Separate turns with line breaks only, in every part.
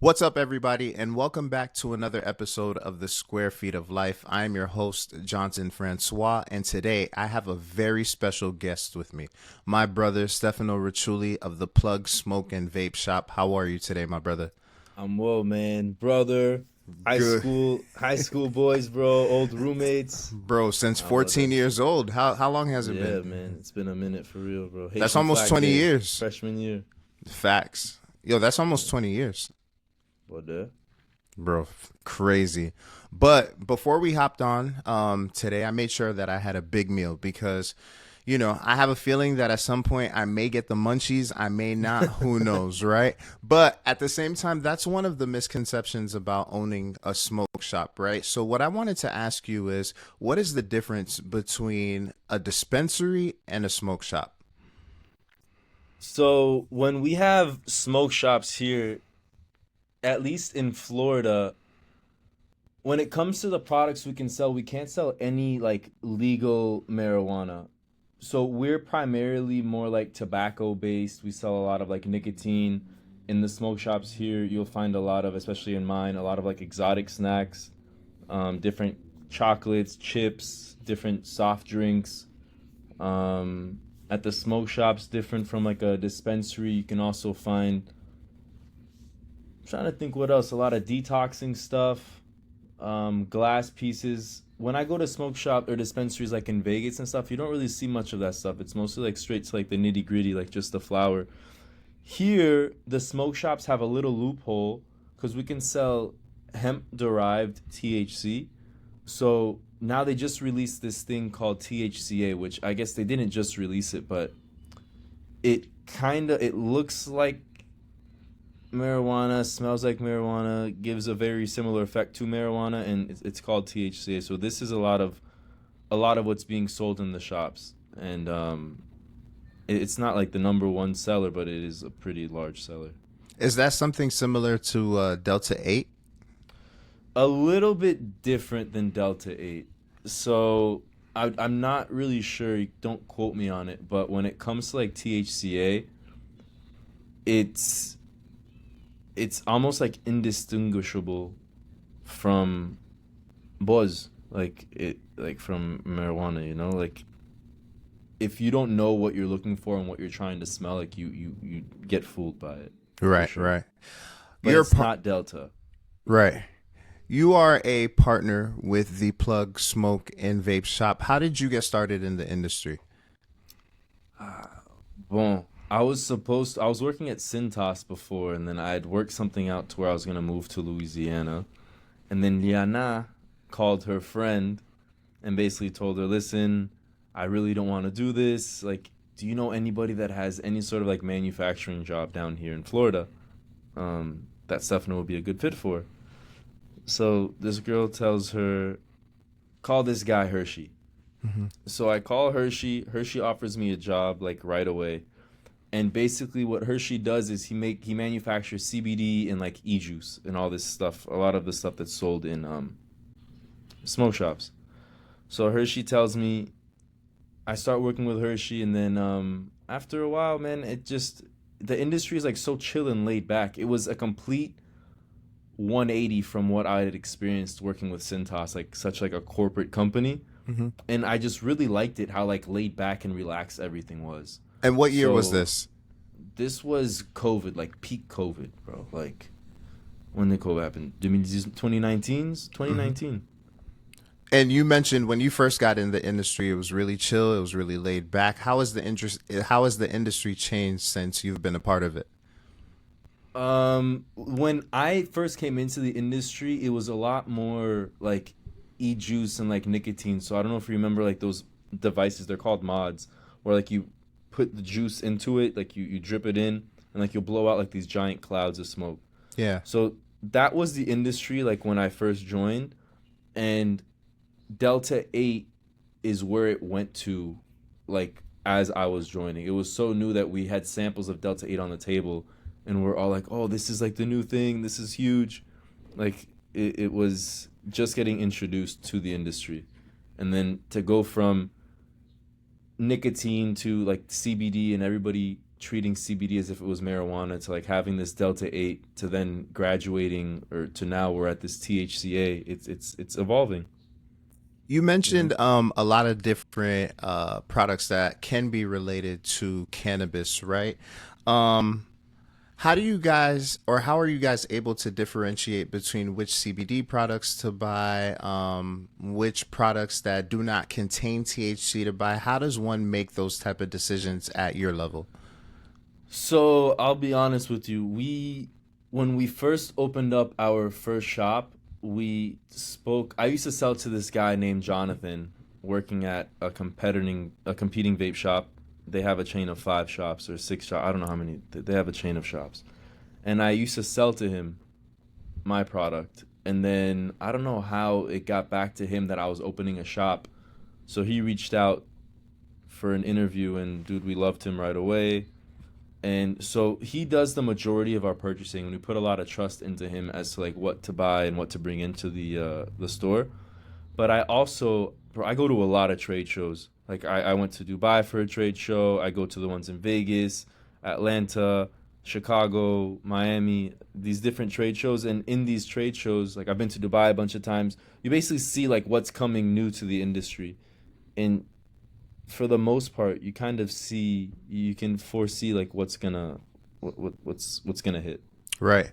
What's up, everybody, and welcome back to another episode of the Square Feet of Life. I'm your host, Johnson Francois, and today I have a very special guest with me, my brother, Stefano Ricciulli of the Plug Smoke and Vape Shop. How are you today, my brother?
I'm well, man. Brother, high
Good.
school, high school boys, bro, old roommates.
Bro, since
Oh,
14
that's
years old, how long has it
yeah,
been?
man. It's been a minute for real, bro.
That's
Haitian
almost
Flag
20
Day,
years.
freshman year.
Facts. Yo, that's almost 20 years.
What the?
Bro, crazy. But before we hopped on today, I made sure that I had a big meal because, I have a feeling that at some point I may get the munchies, I may not, who knows, right? But at the same time, that's one of the misconceptions about owning a smoke shop, right? So what I wanted to ask you is, what is the difference between a dispensary and a smoke shop?
So when we have smoke shops here, at least in Florida, when it comes to the products we can sell, we can't sell any like legal marijuana. So we're primarily more like tobacco based. We sell a lot of like nicotine. In the smoke shops here, you'll find a lot of, especially in mine, a lot of like exotic snacks, different chocolates, chips, different soft drinks. At the smoke shops, different from like a dispensary, you can also find, I'm trying to think what else, a lot of detoxing stuff, glass pieces. When I go to smoke shop or dispensaries like in Vegas and stuff, you don't really see much of that stuff. It's mostly like straight to like the nitty gritty, like just the flower. Here, the smoke shops have a little loophole because we can sell hemp derived THC. So now they just released this thing called THCA, which I guess they didn't just release it, but it looks like marijuana, smells like marijuana, gives a very similar effect to marijuana, and it's called THCA. So this is a lot of what's being sold in the shops, and it's not like the number one seller, but it is a pretty large seller.
Is that something similar to Delta 8?
A little bit different than Delta 8. So I'm not really sure. Don't quote me on it, but when it comes to like THCA, it's it's almost like indistinguishable from buzz, like from marijuana. Like if you don't know what you're looking for and what you're trying to smell, like you get fooled by it for
Right,
sure.
right.
But
You're
it's
par-
not Delta.
right. You are a partner with the Plug Smoke and Vape Shop. How did you get started in the industry?
Bon, I was working at Cintas before, and then I had worked something out to where I was gonna move to Louisiana, and then Liana called her friend and basically told her, "Listen, I really don't want to do this. Like, do you know anybody that has any sort of like manufacturing job down here in Florida? That Stefano would be a good fit for." So this girl tells her, "Call this guy Hershey." So I call Hershey. Hershey offers me a job like right away. And basically what Hershey does is he manufactures CBD and like e-juice and all this stuff, a lot of the stuff that's sold in smoke shops. So Hershey tells me I start working with Hershey, and then after a while, man, the industry is like so chill and laid back. It was a complete 180 from what I had experienced working with Cintas, like such like a corporate company.
Hmm.
And I just really liked it how like laid back and relaxed everything was.
And what year was
So
this?
this was COVID, like peak COVID, bro. Like when did COVID happen? Do you mean 2019's?
Hmm.
2019.
And you mentioned when you first got in the industry, it was really chill. It was really laid back. How has the interest? How has the industry changed since you've been a part of it?
When I first came into the industry, it was a lot more like e-juice and like nicotine. So I don't know if you remember like those devices. They're called mods, where like you put the juice into it, like you drip it in, and like you'll blow out like these giant clouds of smoke.
Yeah.
So that was the industry like when I first joined, and Delta 8 is where it went to like as I was joining. It was so new that we had samples of Delta 8 on the table, and we're all like, "Oh, this is like the new thing. This is huge." Like it was just getting introduced to the industry. And then to go from nicotine to like CBD and everybody treating CBD as if it was marijuana to like having this Delta 8 to then graduating or to now we're at this THCA. It's evolving,
You
you know.
mentioned a lot of different products that can be related to cannabis, right? Um, how do you guys, or how are you guys able to differentiate between which CBD products to buy, which products that do not contain THC to buy? How does one make those type of decisions at your level?
So I'll be honest with you. When we first opened up our first shop, we spoke. I used to sell to this guy named Jonathan, working at a competing vape shop. They have a chain of 5 shops or 6 shops. I don't know how many. They have a chain of shops, and I used to sell to him my product. And then I don't know how it got back to him that I was opening a shop. So he reached out for an interview, and dude, we loved him right away. And so he does the majority of our purchasing, and we put a lot of trust into him as to like what to buy and what to bring into the store. But I also, bro, I go to a lot of trade shows. Like I went to Dubai for a trade show. I go to the ones in Vegas, Atlanta, Chicago, Miami, these different trade shows. And in these trade shows, like I've been to Dubai a bunch of times, you basically see like what's coming new to the industry. And for the most part, you kind of see, you can foresee like what's gonna hit.
Right.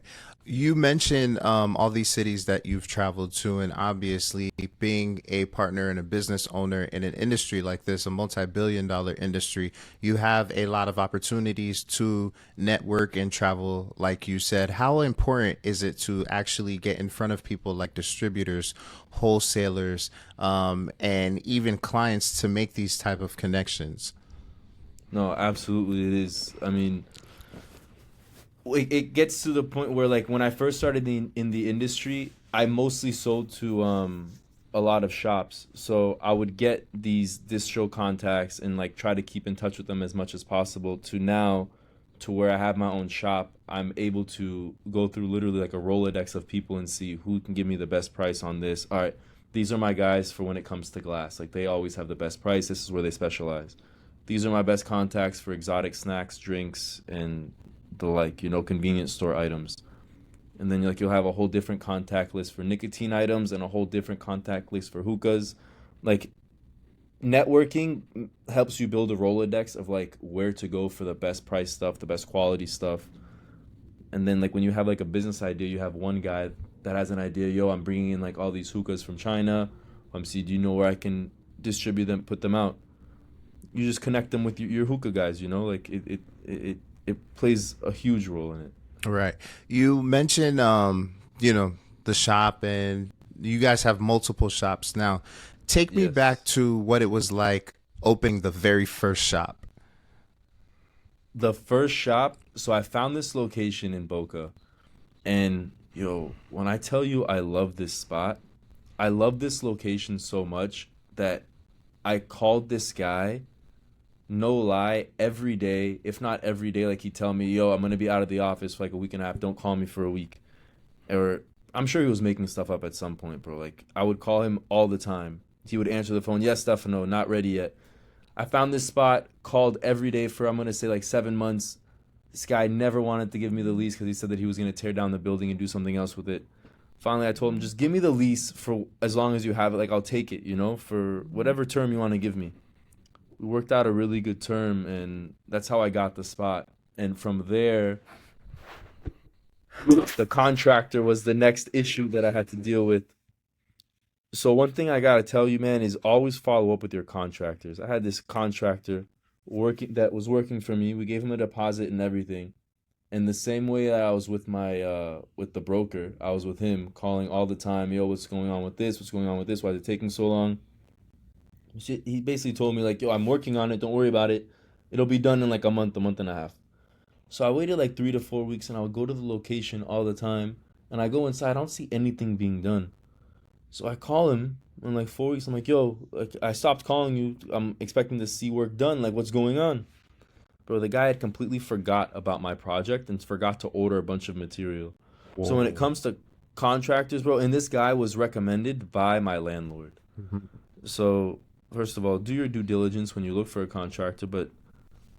You mentioned all these cities that you've traveled to, and obviously, being a partner and a business owner in an industry like this, a multi-billion-dollar industry, you have a lot of opportunities to network and travel, like you said. How important is it to actually get in front of people like distributors, wholesalers, and even clients to make these type of connections?
No, absolutely it is. I mean, it gets to the point where like when I first started in the industry, I mostly sold to a lot of shops. So I would get these distro contacts and like try to keep in touch with them as much as possible to now to where I have my own shop. I'm able to go through literally like a Rolodex of people and see who can give me the best price on this. All right, these are my guys for when it comes to glass. Like they always have the best price. This is where they specialize. These are my best contacts for exotic snacks, drinks, and the like, convenience store items. And then like you'll have a whole different contact list for nicotine items and a whole different contact list for hookahs. Like networking helps you build a Rolodex of like where to go for the best price stuff, the best quality stuff. And then like when you have like a business idea, you have one guy that has an idea, yo, I'm bringing in like all these hookahs from China. See, do you know where I can distribute them, put them out? You just connect them with your hookah guys, like it plays a huge role in it.
Right. You mentioned, the shop, and you guys have multiple shops now. Take me
Yes.
back to what it was like opening the very first shop.
The first shop, so I found this location in Boca, and yo, when I tell you I love this spot, I love this location so much that I called this guy, no lie, every day, if not every day, like he'd tell me, yo, I'm gonna be out of the office for like a week and a half, don't call me for a week. Or I'm sure he was making stuff up at some point, bro. Like I would call him all the time. He would answer the phone, yes, Stefano, not ready yet. I found this spot, called every day for I'm gonna say like 7 months. This guy never wanted to give me the lease because he said that he was gonna tear down the building and do something else with it. Finally, I told him, just give me the lease for as long as you have it. Like I'll take it, for whatever term you want to give me. We worked out a really good term, and that's how I got the spot. And from there, the contractor was the next issue that I had to deal with. So one thing I gotta tell you, man, is always follow up with your contractors. I had this contractor that was working for me. We gave him a deposit and everything. And the same way that I was with my with the broker, I was with him, calling all the time. Yo, what's going on with this? What's going on with this? Why is it taking so long? He basically told me like, yo, I'm working on it. Don't worry about it. It'll be done in like a month and a half. So I waited like 3 to 4 weeks, and I would go to the location all the time. And I go inside, I don't see anything being done. So I call him in like 4 weeks. I'm like, yo, like I stopped calling you. I'm expecting to see work done. Like, what's going on? Bro, the guy had completely forgot about my project and forgot to order a bunch of material. So when it
Whoa.
comes to contractors, bro, and this guy was recommended by my landlord.
Mhm.
So first of all, do your due diligence when you look for a contractor, but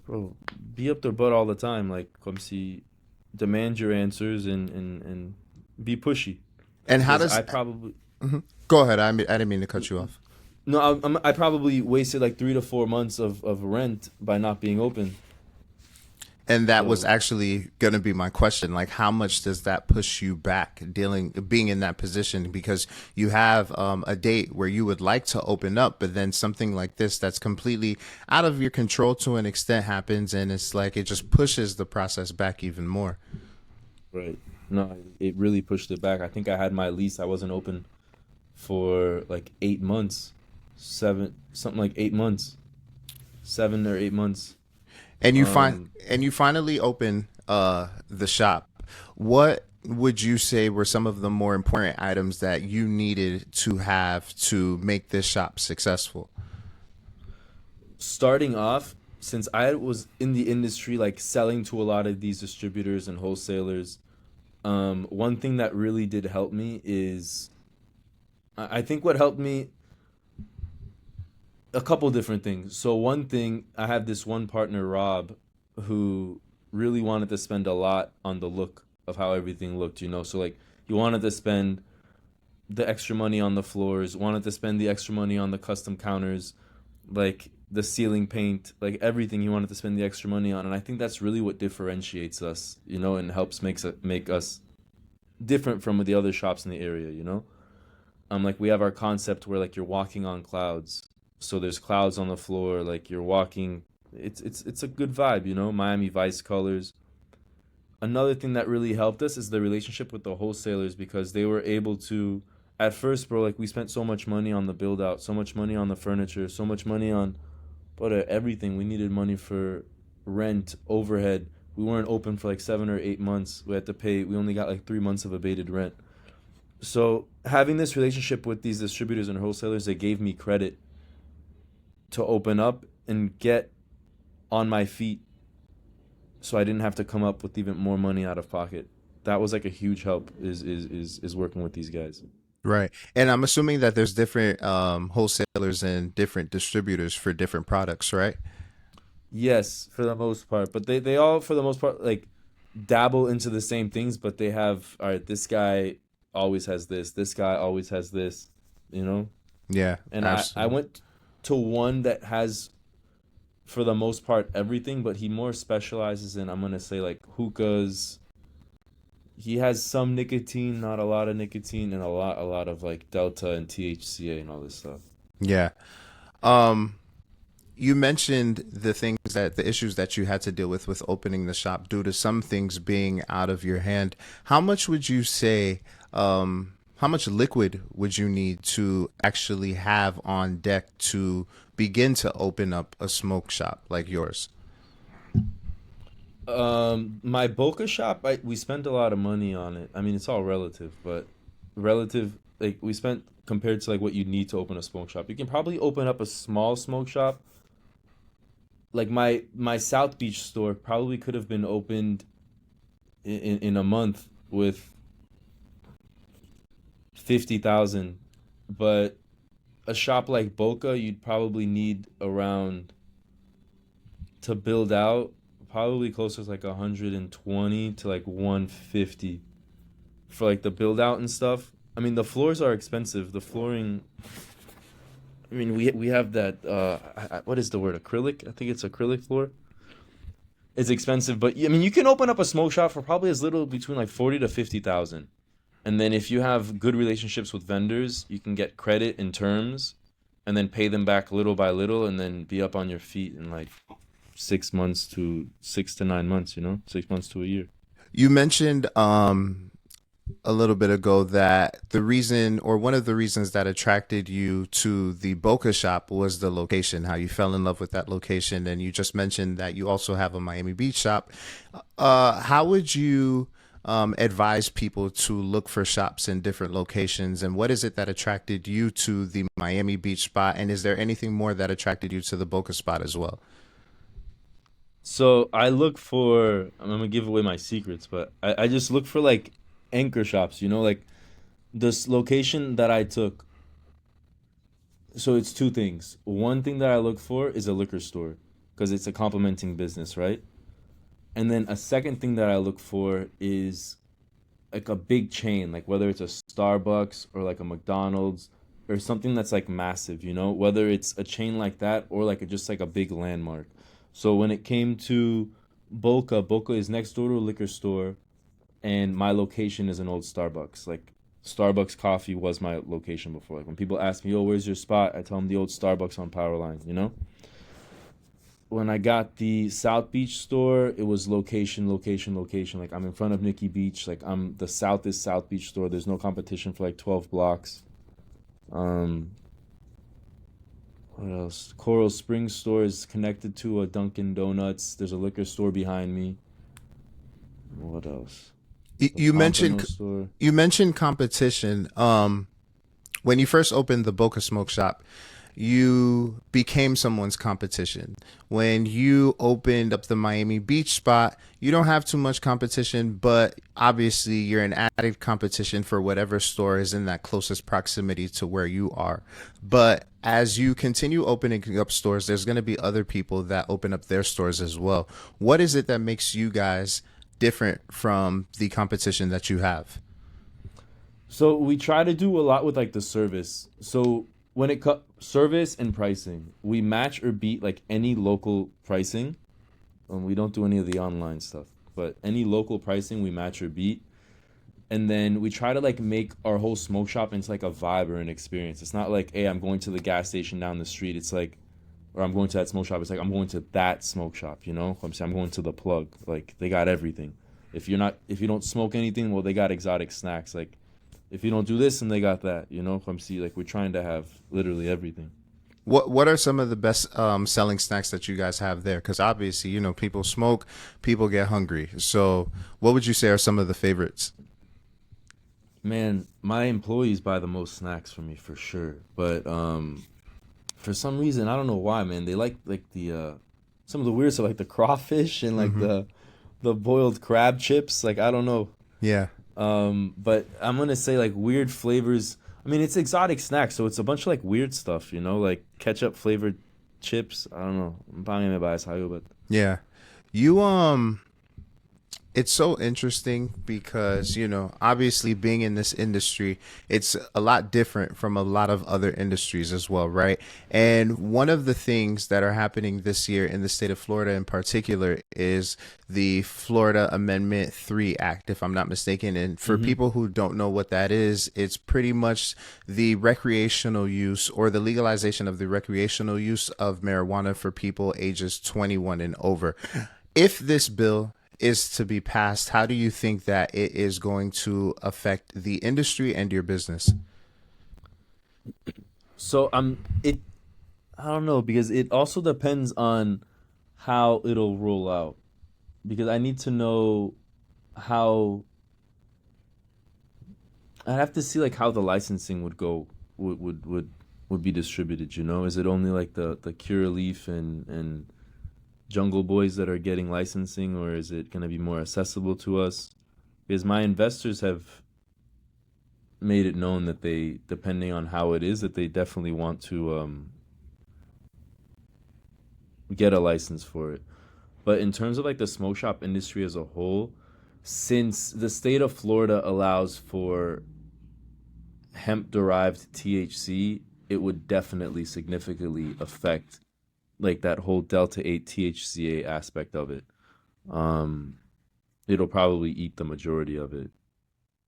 Bro, be up their butt all the time. Like, come see, demand your answers and be pushy.
And how
Because
does?
I probably
Mhm. Go ahead. I didn't mean to cut you off.
no, I probably wasted like 3 to 4 months of rent by not being open.
And that was
So
actually going to be my question. Like, how much does that push you back being in that position? Because you have a date where you would like to open up, but then something like this that's completely out of your control to an extent happens. And it's like it just pushes the process back even more.
right, no, it really pushed it back. I think I had my lease. I wasn't open for like 8 months, seven something like 8 months, 7 or 8 months.
And
Um,
you finally open the shop. What would you say were some of the more important items that you needed to have to make this shop successful?
Starting off, since I was in the industry, like selling to a lot of these distributors and wholesalers, one thing that really did help me is I think what helped me a couple different things. So one thing, I have this one partner, Rob, who really wanted to spend a lot on the look of how everything looked, you know. So like he wanted to spend the extra money on the floors, wanted to spend the extra money on the custom counters, like the ceiling paint, like everything he wanted to spend the extra money on. And I think that's really what differentiates us, you know, and helps make us different from the other shops in the area, you know? Like we have our concept where like you're walking on clouds. So there's clouds on the floor, like you're walking. It's a good vibe, you know. Miami Vice colors. Another thing that really helped us is the relationship with the wholesalers because they were able to. At first, bro, like we spent so much money on the build out, so much money on the furniture, so much money on, but everything. We needed money for rent, overhead. We weren't open for like 7 or 8 months. We had to pay. We only got like 3 months of abated rent. So having this relationship with these distributors and wholesalers, they gave me credit to open up and get on my feet so I didn't have to come up with even more money out of pocket. That was like a huge help is working with these guys.
Right. And I'm assuming that there's different wholesalers and different distributors for different products, right?
Yes, for the most part, but they all for the most part like dabble into the same things, but they have all right, this guy always has this guy always has this, you know?
Yeah,
And I
absolutely.
went to one that has for the most part everything, but he more specializes in I'm gonna say like hookahs. He has some nicotine, not a lot of nicotine, and a lot of like delta and THCA and all this stuff.
Yeah. Um, you mentioned the issues that you had to deal with opening the shop due to some things being out of your hand. How much would you say, how much liquid would you need to actually have on deck to begin to open up a smoke shop like yours?
My Boca shop, we spent a lot of money on it. I mean, it's all relative, but relative, like we spent compared to like what you need to open a smoke shop. You can probably open up a small smoke shop. Like my South Beach store probably could have been opened in a month with 50,000, but a shop like Boca, you'd probably need around to build out probably closer to like 120 to like 150 for like the build out and stuff. I mean, the floors are expensive. The flooring, I mean, we have that what is the word? Acrylic? I think it's acrylic floor. It's expensive, but I mean, you can open up a smoke shop for probably as little between like 40 to 50,000. And then if you have good relationships with vendors, you can get credit in terms and then pay them back little by little and then be up on your feet in like 6 months to 6 to 9 months, you know, 6 months to a year.
You mentioned a little bit ago that the reason or one of the reasons that attracted you to the Boca shop was the location, how you fell in love with that location. And you just mentioned that you also have a Miami Beach shop. How would you advise people to look for shops in different locations? And what is it that attracted you to the Miami Beach spot? And is there anything more that attracted you to the Boca spot as well?
So I look for, I'm gonna give away my secrets, but I just look for like anchor shops, you know, like this location that I took. So it's two things. One thing that I look for is a liquor store. because it's a complementing business, right? And then a second thing that I look for is like a big chain, like whether it's a Starbucks or like a McDonald's or something that's like massive, whether it's a chain like that or like just like a big landmark. So when it came to Boca is next door to a liquor store, and my location is an old Starbucks. Like Starbucks coffee was my location before. Like when people ask me, "Oh, where's your spot?" I tell them the old Starbucks on Powerline. When I got the South Beach store, it was location, location, location. Like I'm in front of Nikki Beach. Like I'm the South Beach store. There's no competition for like 12 blocks. Um, what else? Coral Springs store is connected to a Dunkin' Donuts. There's a liquor store behind me. What else?
You
The
you
Pompano
mentioned
store.
you mentioned competition. When you first opened the Boca Smoke Shop, you became someone's competition. When you opened up the Miami Beach spot, you don't have too much competition, but obviously you're an added competition for whatever store is in that closest proximity to where you are. But as you continue opening up stores, there's going to be other people that open up their stores as well. What is it that makes you guys different from the competition that you have?
So we try to do a lot with like the service. So when it cut service and pricing, we match or beat like any local pricing. We don't do any of the online stuff, but any local pricing we match or beat. And then we try to like make our whole smoke shop into like a vibe or an experience. It's not like, hey, I'm going to the gas station down the street. It's like, or I'm going to that smoke shop. It's like I'm going to that smoke shop. I'm saying I'm going to the plug. Like they got everything. If you don't smoke anything, well, they got exotic snacks. Like if you don't do this, and they got that. I'm see like we're trying to have literally everything.
What are some of the best selling snacks that you guys have there? Because obviously, people smoke, people get hungry. So, what would you say are some of the favorites?
Man, my employees buy the most snacks from me for sure. But for some reason, I don't know why, man. They like the some of the weird stuff, like the crawfish and like
Hmm.
the boiled crab chips. Like I don't know.
Yeah.
But I'm gonna say like weird flavors. I mean, it's exotic snacks, so it's a bunch of like weird stuff, like ketchup flavored chips. I don't know. Págame ba esa, but
Yeah. You it's so interesting because, obviously being in this industry, it's a lot different from a lot of other industries as well, right? And one of the things that are happening this year in the state of Florida in particular is the Florida Amendment 3 Act, if I'm not mistaken. And for
hmm
people who don't know what that is, it's pretty much the recreational use or the legalization of the recreational use of marijuana for people ages 21 and over. If this bill is to be passed, how do you think that it is going to affect the industry and your business?
so it. I don't know because it also depends on how it'll roll out. Because I need to know how I'd have to see like how the licensing would go would be distributed. Is it only like the Cure Leaf and Jungle Boys that are getting licensing, or is it going to be more accessible to us? Because my investors have made it known that they, depending on how it is, that they definitely want to get a license for it. But in terms of like the smoke shop industry as a whole, since the state of Florida allows for hemp derived THC, it would definitely significantly affect like that whole Delta 8 THCA aspect of it. Um, it'll probably eat the majority of it.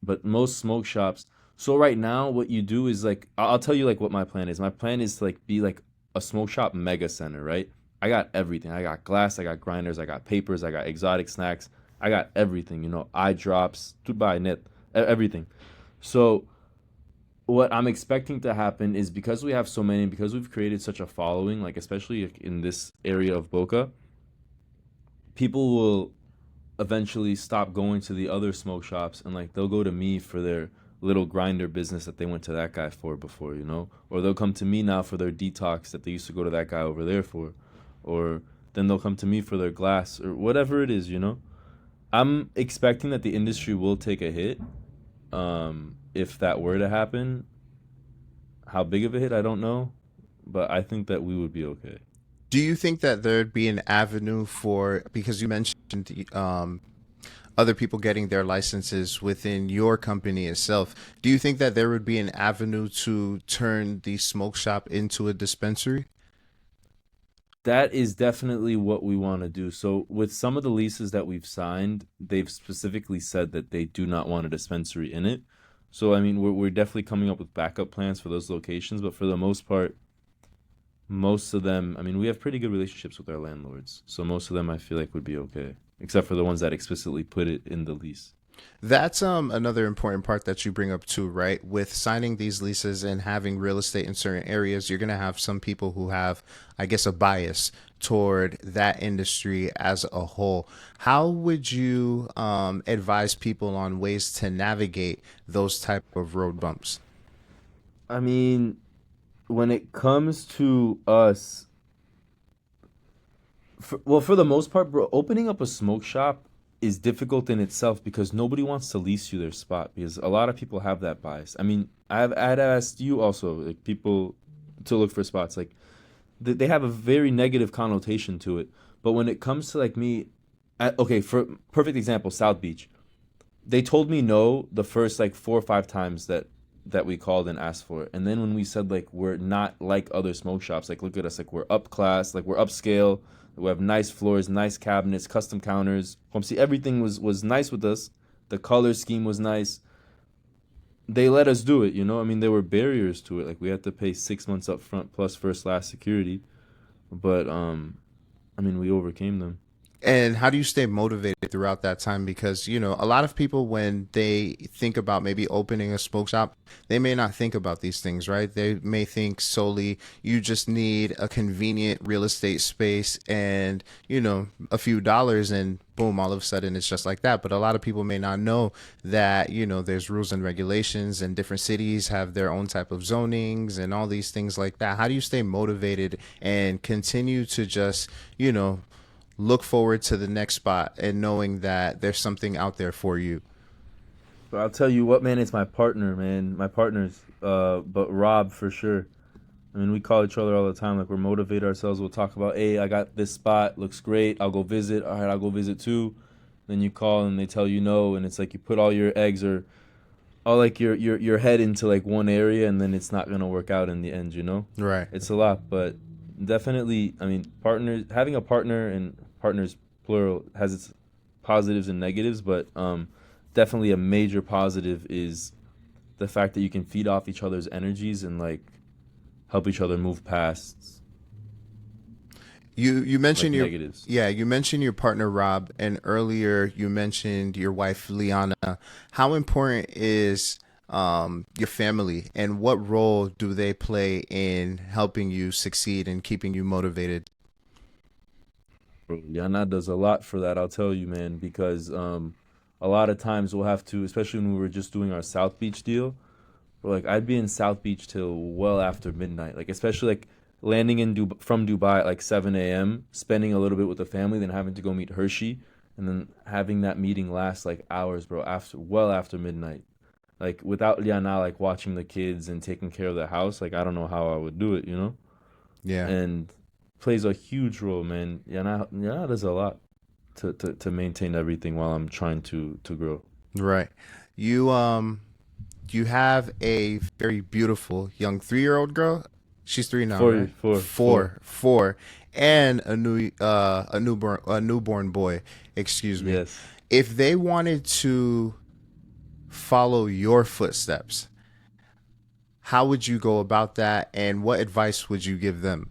But most smoke shops, so right now what you do is like I'll tell you like what my plan is. My plan is to like be like a smoke shop mega center, right? I got everything. I got glass, I got grinders, I got papers, I got exotic snacks, I got everything, eye drops, tuba net, everything. So what I'm expecting to happen is because we have so many, because we've created such a following, like especially in this area of Boca, people will eventually stop going to the other smoke shops and like they'll go to me for their little grinder business that they went to that guy for before, or they'll come to me now for their detox that they used to go to that guy over there for, or then they'll come to me for their glass or whatever it is. I'm expecting that the industry will take a hit. If that were to happen, how big of a hit, I don't know, but I think that we would be okay.
Do you think that there'd be an avenue for, because you mentioned other people getting their licenses within your company itself, do you think that there would be an avenue to turn the smoke shop into a dispensary?
That is definitely what we want to do. So with some of the leases that we've signed, they've specifically said that they do not want a dispensary in it. So I mean, we're definitely coming up with backup plans for those locations, but for the most part, most of them, I mean, we have pretty good relationships with our landlords. So most of them I feel like would be okay, except for the ones that explicitly put it in the lease.
That's another important part that you bring up too, right? With signing these leases and having real estate in certain areas, you're going to have some people who have, I guess, a bias toward that industry as a whole. How would you advise people on ways to navigate those type of road bumps?
I mean, when it comes to us, for the most part, bro, opening up a smoke shop is difficult in itself because nobody wants to lease you their spot because a lot of people have that bias. I mean, I'd asked you also, like people to look for spots, like they have a very negative connotation to it. But when it comes to like me, okay, for perfect example, South Beach, they told me no the first like 4 or 5 times that we called and asked for it. And then when we said like we're not like other smoke shops, like look at us, like we're up class, like we're upscale, we have nice floors, nice cabinets, custom counters. See, everything was nice with us. The color scheme was nice. They let us do it, you know? I mean, there were barriers to it. Like we had to pay 6 months up front plus first last security. But I mean, we overcame them.
And how do you stay motivated throughout that time? Because, a lot of people, when they think about maybe opening a smoke shop, they may not think about these things, right? They may think solely you just need a convenient real estate space and, a few dollars and boom, all of a sudden it's just like that. But a lot of people may not know that, there's rules and regulations and different cities have their own type of zonings and all these things like that. How do you stay motivated and continue to just, look forward to the next spot and knowing that there's something out there for you?
But I'll tell you what, man, it's my partner, man. My partners, but Rob for sure. I mean, we call each other all the time. Like, we're motivate ourselves. We'll talk about, hey, I got this spot. Looks great. I'll go visit. All right, I'll go visit too. Then you call and they tell you no. And it's like you put all your eggs or all like your head into like one area and then it's not going to work out in the end, you know?
Right.
It's a lot. But definitely, I mean, partners, having a partner and partners, plural, has its positives and negatives. But definitely a major positive is the fact that you can feed off each other's energies and like help each other move past
You
like
mentioned your
negatives.
yeah, you mentioned your partner Rob, and earlier you mentioned your wife Liana. How important is your family, and what role do they play in helping you succeed and keeping you motivated?
Bro, Yana does a lot for that, I'll tell you, man, because a lot of times we'll have to, especially when we were just doing our South Beach deal, bro, like I'd be in South Beach till well after midnight. Like especially like landing in from Dubai at like 7 a.m., spending a little bit with the family, then having to go meet Hershey, and then having that meeting last like hours, bro, after well after midnight. Like without Liana like watching the kids and taking care of the house, like I don't know how I would do it, you know?
Yeah,
And plays a huge role, man. Liana does a lot to maintain everything while I'm trying to grow.
right. You you have a very beautiful young 3-year-old girl. She's 3 now,
Four,
right?
four, four.
Four, and a newborn boy. Excuse me.
Yes.
If they wanted to follow your footsteps, how would you go about that, and what advice would you give them?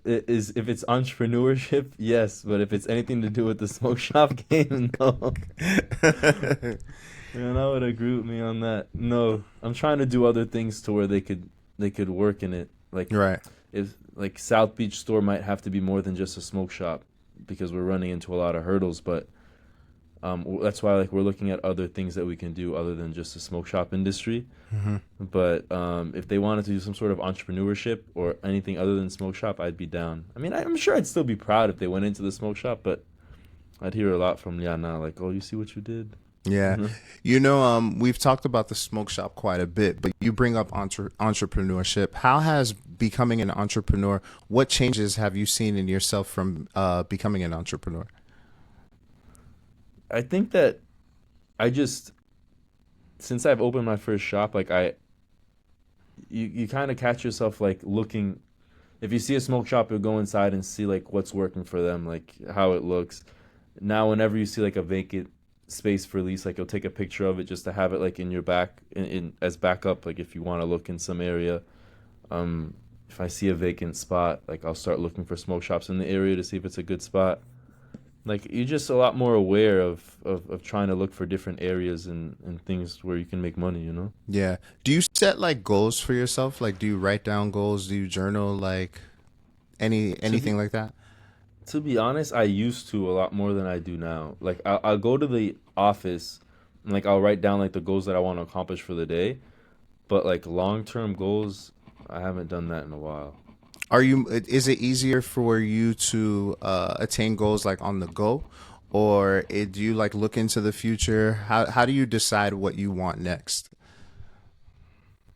It is if it's entrepreneurship, yes, but if it's anything to do with the smoke shop game, no. Man, I would agree with me on that. No, I'm trying to do other things to where they could work in it. Like
Right.
if like South Beach store might have to be more than just a smoke shop because we're running into a lot of hurdles, but that's why like we're looking at other things that we can do other than just the smoke shop industry.
Hmm.
But if they wanted to do some sort of entrepreneurship or anything other than smoke shop, I'd be down. I mean, I'm sure I'd still be proud if they went into the smoke shop, but I'd hear a lot from Liana, like, "Oh, you see what you did?"
Yeah.
Hmm.
We've talked about the smoke shop quite a bit, but you bring up entrepreneurship. How has becoming an entrepreneur, what changes have you seen in yourself from becoming an entrepreneur?
I think that I just since I've opened my first shop, like you kind of catch yourself like looking. If you see a smoke shop, you'll go inside and see like what's working for them, like how it looks. Now, whenever you see like a vacant space for lease, like you'll take a picture of it just to have it like in your back in as backup, like if you want to look in some area. Um, if I see a vacant spot, like I'll start looking for smoke shops in the area to see if it's a good spot. Like you're just a lot more aware of trying to look for different areas and things where you can make money, you know?
Yeah. Do you set like goals for yourself? Like, do you write down goals? Do you journal? Like
To
anything
be
like that?
to be honest, I used to a lot more than I do now. Like I'll go to the office and like I'll write down like the goals that I want to accomplish for the day, but like long-term goals, I haven't done that in a while.
Are you? Is it easier for you to attain goals like on the go, or do you like look into the future? How do you decide what you want next?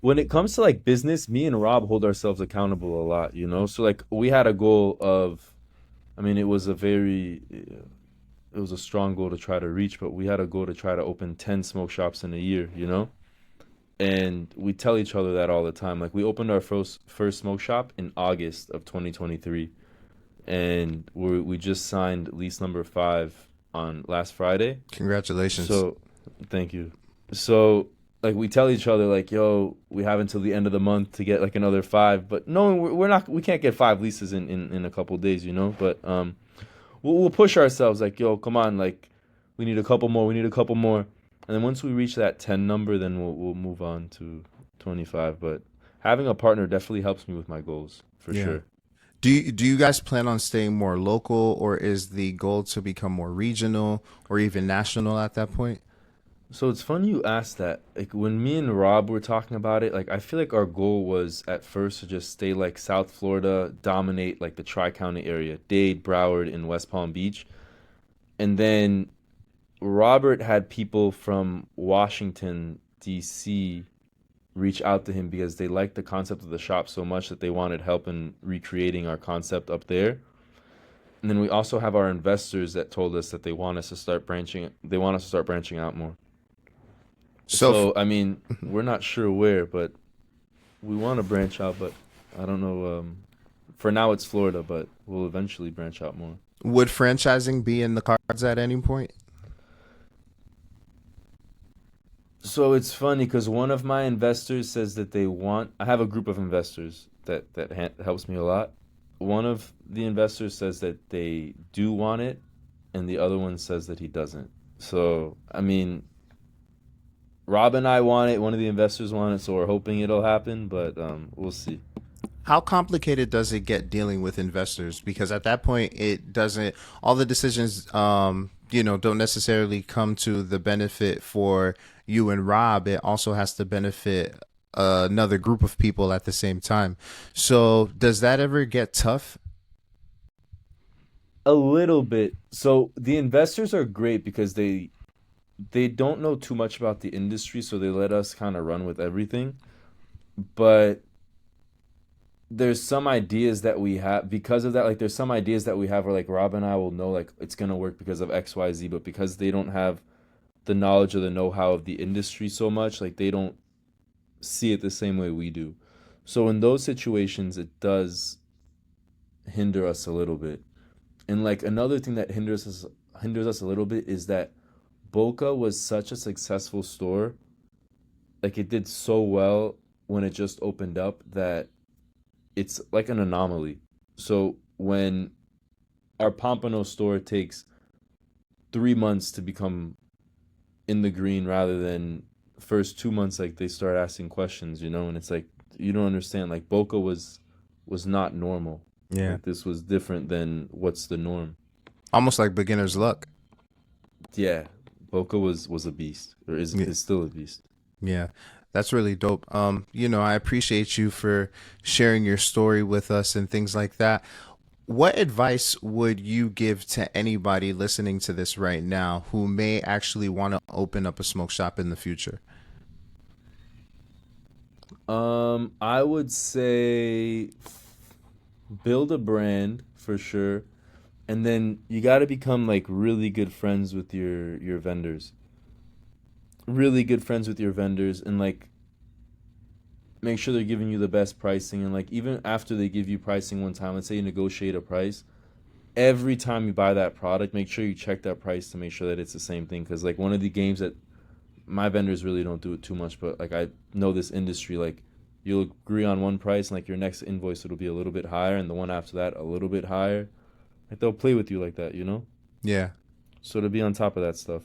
When it comes to like business, me and Rob hold ourselves accountable a lot, you know? So like we had a goal of I mean, it was a strong goal to try to reach, but we had a goal to try to open 10 smoke shops in a year, you know? And we tell each other that all the time. Like we opened our first smoke shop in August of 2023, and we just signed lease number 5 on last Friday.
Congratulations.
So, thank you. So, like we tell each other like, "Yo, we have until the end of the month to get like another 5," but no, we're not we can't get 5 leases in a couple days, you know? But we'll push ourselves like, "Yo, come on, like we need a couple more, we need a couple more." And then once we reach that 10 number, then we'll move on to 25, but having a partner definitely helps me with my goals, for
Yeah.
sure.
Do you guys plan on staying more local, or is the goal to become more regional or even national at that point?
So it's funny you asked that. Like when me and Rob were talking about it, like I feel like our goal was at first to just stay like South Florida, dominate like the Tri-County area, Dade, Broward, and West Palm Beach. And then Robert had people from Washington, D.C. reach out to him because they liked the concept of the shop so much that they wanted help in recreating our concept up there. And then we also have our investors that told us that they want us to start branching out more.
So f-
So, I mean, we're not sure where, but we want to branch out, but I don't know. For now, it's Florida, but we'll eventually branch out more.
would franchising be in the cards at any point?
So it's funny because one of my investors says that they want. I have a group of investors that helps me a lot. One of the investors says that they do want it, and the other one says that he doesn't. So, I mean, Rob and I want it. One of the investors want it, so we're hoping it'll happen, but we'll see.
How complicated does it get dealing with investors? Because at that point, it doesn't, all the decisions, don't necessarily come to the benefit for you and Rob. It also has to benefit another group of people at the same time. So does that ever get tough?
A little bit. So the investors are great because they don't know too much about the industry, so they let us kind of run with everything. But there's some ideas that we have because of that. Like there's some ideas that we have where like Rob and I will know like it's gonna work because of XYZ, but because they don't have the knowledge or the know-how of the industry so much, like they don't see it the same way we do. So in those situations, it does hinder us a little bit. And like another thing that hinders us a little bit is that Boca was such a successful store. Like it did so well when it just opened up that it's like an anomaly. So when our Pompano store takes 3 months to become in the green rather than first 2 months, like they start asking questions, you know, and it's like you don't understand. Like Boca was not normal.
Yeah.
Like this was different than what's the norm.
Almost like beginner's luck.
Yeah, Boca was a beast, or
Yeah.
is still a beast.
Yeah. That's really dope. I appreciate you for sharing your story with us and things like that. What advice would you give to anybody listening to this right now who may actually want to open up a smoke shop in the future?
I would say build a brand for sure, and then you got to become like really good friends with your vendors. Really good friends with your vendors, and like make sure they're giving you the best pricing. And like even after they give you pricing one time, let's say you negotiate a price, every time you buy that product, make sure you check that price to make sure that it's the same thing. Because like one of the games that my vendors really don't do it too much, but like I know this industry, like you'll agree on one price, and like your next invoice it'll be a little bit higher, and the one after that a little bit higher. Like they'll play with you like that, you know.
Yeah.
So to be on top of that stuff.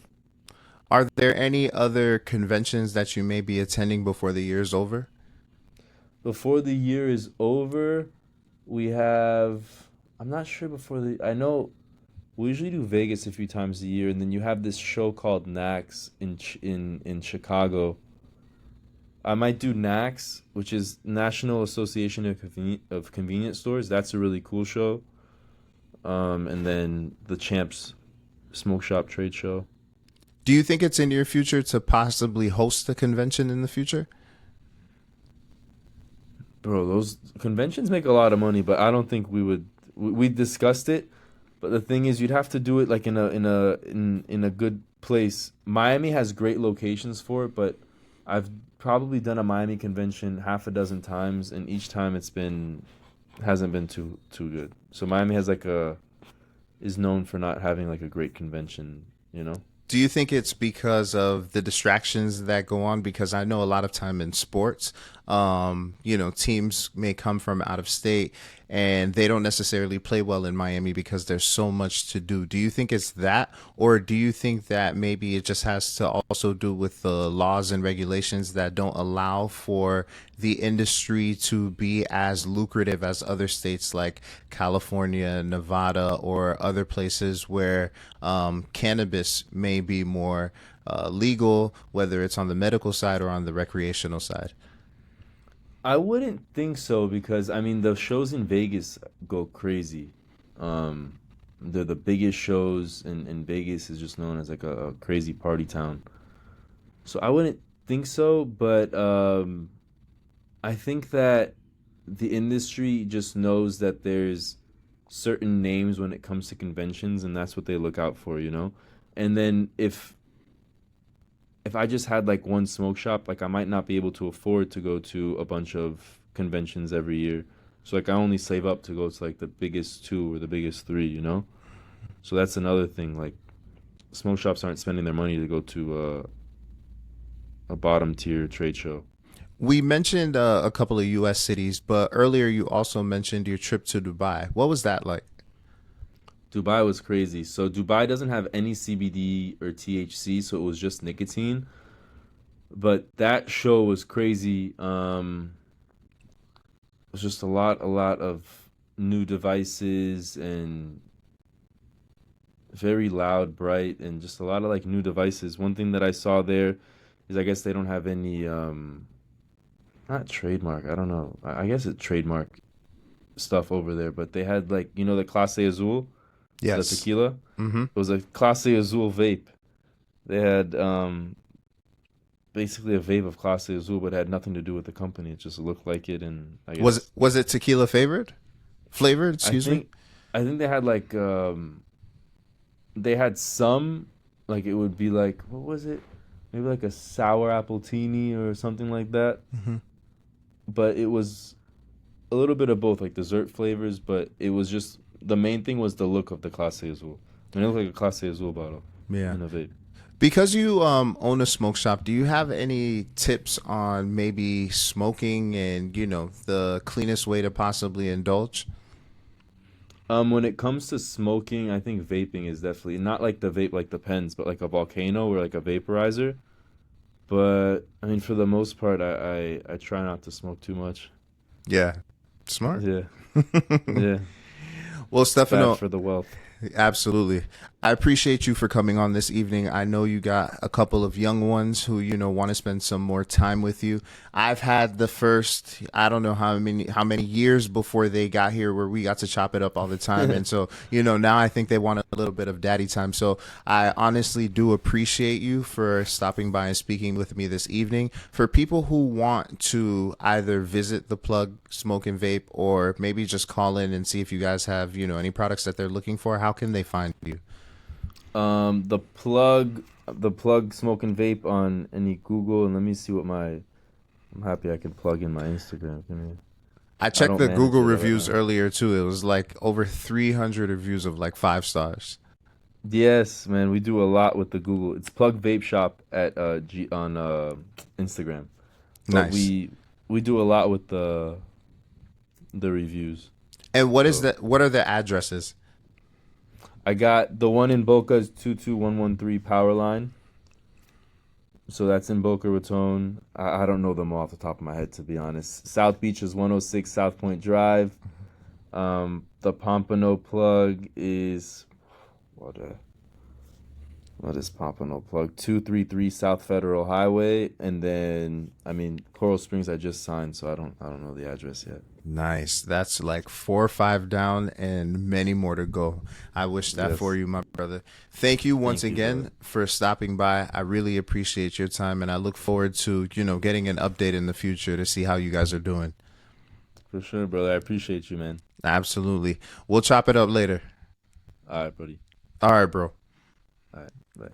Are there any other conventions that you may be attending before the year's over?
Before the year is over, we have. I'm not sure before the. I know we usually do Vegas a few times a year, and then you have this show called NAX in Chicago. I might do NAX, which is National Association of Convenience Stores. That's a really cool show. And then the Champs Smoke Shop Trade Show.
Do you think it's in your future to possibly host a convention in the future?
Bro, those conventions make a lot of money, but I don't think we would. We discussed it, but the thing is, you'd have to do it like in a good place. Miami has great locations for it, but I've probably done a Miami convention half a dozen times, and each time it's been hasn't been too good. So Miami has like a is known for not having like a great convention, you know?
Do you think it's because of the distractions that go on? Because I know a lot of time in sports, teams may come from out of state and they don't necessarily play well in Miami because there's so much to do. Do you think it's that, or do you think that maybe it just has to also do with the laws and regulations that don't allow for the industry to be as lucrative as other states like California, Nevada, or other places where cannabis may be more legal, whether it's on the medical side or on the recreational side?
I wouldn't think so because I mean the shows in Vegas go crazy. They're the biggest shows in Vegas is just known as like a crazy party town. So I wouldn't think so, but I think that the industry just knows that there's certain names when it comes to conventions, and that's what they look out for, you know? And then if I just had like one smoke shop, like I might not be able to afford to go to a bunch of conventions every year. So like I only save up to go to like the biggest two or the biggest three, you know? So that's another thing. Like smoke shops aren't spending their money to go to a bottom tier trade show.
We mentioned a couple of U.S. cities, but earlier you also mentioned your trip to Dubai. What was that like?
Dubai was crazy. So Dubai doesn't have any CBD or THC, so it was just nicotine. But that show was crazy. It was just a lot of new devices and very loud, bright, and just a lot of like new devices. One thing that I saw there is I guess they don't have any not trademark. I don't know. I guess it's trademark stuff over there, but they had like the Clase Azul, the
Yes.
tequila.
Mm-hmm.
It was a Clase Azul vape. They had basically a vape of Clase Azul, but it had nothing to do with the company. It just looked like it, and I guess
Was it tequila flavored?
I
Excuse me.
think I think they had like they had some like it would be like what was it? Maybe like a sour apple teeny or something like that.
Hmm.
But it was a little bit of both, like dessert flavors. But it was just the main thing was the look of the Clase Azul. I mean, it looked like a Clase Azul bottle
Yeah.
in a vape.
Because you own a smoke shop, do you have any tips on maybe smoking and the cleanest way to possibly indulge?
When it comes to smoking, I think vaping is definitely not like the vape like the pens, but like a volcano or like a vaporizer. But I mean, for the most part, I try not to smoke too much.
Yeah. Smart.
Yeah, yeah,
Well,
bad
Stefano,
for the wealth.
Absolutely. I appreciate you for coming on this evening. I know you got a couple of young ones who, want to spend some more time with you. I've had the first, I don't know how many years before they got here where we got to chop it up all the time. And so, now I think they want a little bit of daddy time. So I honestly do appreciate you for stopping by and speaking with me this evening. For people who want to either visit the Plug Smoke and Vape or maybe just call in and see if you guys have, any products that they're looking for, how can they find you?
The plug smoke and vape on any Google, and let me see what my. I'm happy I can plug in my Instagram.
I
I
checked
don't
the
manage
Google
it right
reviews
now.
earlier too. It was like over 300 reviews of like 5 stars.
Yes, man, we do a lot with the Google. It's Plug Vape Shop at on Instagram, but
Nice.
we do a lot with the reviews.
And what is
So
that? What are the addresses?
I got the one in Boca is 22113 Power Line. So that's in Boca Raton. I don't know them off the top of my head, to be honest. South Beach is 106 South Point Drive. The Pompano plug is what? What is Pompano plug? 233 South Federal Highway, and then Coral Springs I just signed, so I don't know the address yet.
Nice. That's like 4 or 5 down and many more to go. I wish that for
Yes,
you, my brother. Thank you once
thank you, brother.
again for stopping by. I really appreciate your time and I look forward to, getting an update in the future to see how you guys are doing.
For sure, brother. I appreciate you, man.
Absolutely. We'll chop it up later.
All right, buddy.
All right, bro.
All right, bye.